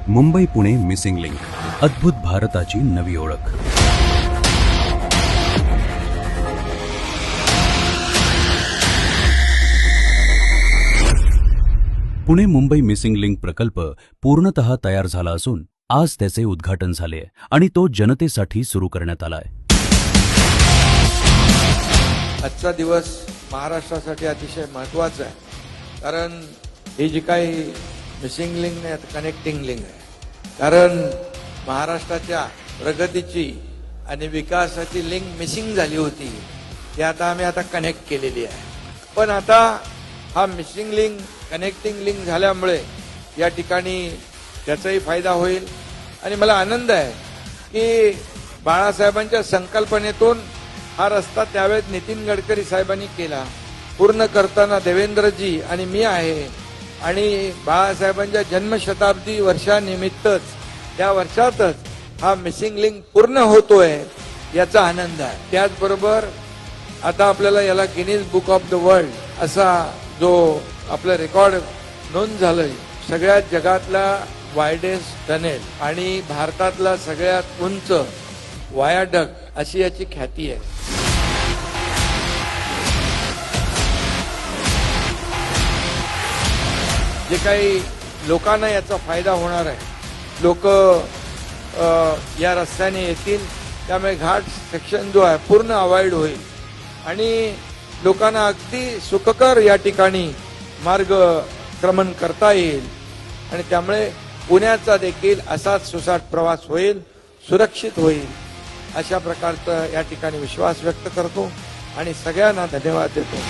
Mumbai Pune missing link, अद्भुत भारताची नवी ओळख. पुणे मुंबई मिसिंग लिंक प्रकल्प पूर्णतः तयार झाला असून आज त्याचे उद्घाटन झाले आणि तो जनतेसाठी सुरू करण्यात आलाय. आजचा दिवस महाराष्ट्रासाठी अतिशय महत्त्वाचा आहे, कारण ही जी काही मिसिंग लिंक नाही, कनेक्टिंग लिंक आहे. कारण महाराष्ट्राच्या प्रगतीची आणि विकासाची लिंक मिसिंग झाली होती, ती आता आम्ही कनेक्ट केलेली आहे. पण आता हा मिसिंग लिंक कनेक्टिंग लिंक झाल्यामुळे या ठिकाणी त्याचाही फायदा होईल. आणि मला आनंद आहे की बाळासाहेबांच्या संकल्पनेतून हा रस्ता त्यावेळेस नितीन गडकरी साहेबांनी केला. पूर्ण करताना देवेंद्रजी आणि मी आहे. आणि बाळासाहेबांच्या जन्मशताब्दी वर्षानिमित्तच त्या वर्षातच हा मिसिंग लिंक पूर्ण होतोय, याचा आनंद आहे. त्याचबरोबर आता आपल्याला याला Guinness book of the world असा जो आपलं रेकॉर्ड नोंद झालंय, सगळ्यात जगातला वायडेस्ट टनेल आणि भारतातला सगळ्यात उंच वायाडक्ट अशी याची ख्याती आहे. जे काही लोकांना याचा फायदा होणार आहे, लोक या रस्त्याने येतील, त्यामुळे घाट सेक्शन जो आहे पूर्ण अवॉइड होईल आणि लोकांना अगदी सुखकर या ठिकाणी मार्गक्रमण करता येईल. आणि त्यामुळे पुण्याचा देखील असाच सुसाट प्रवास होईल, सुरक्षित होईल, अशा प्रकारचा या ठिकाणी विश्वास व्यक्त करतो आणि सगळ्यांना धन्यवाद देतो.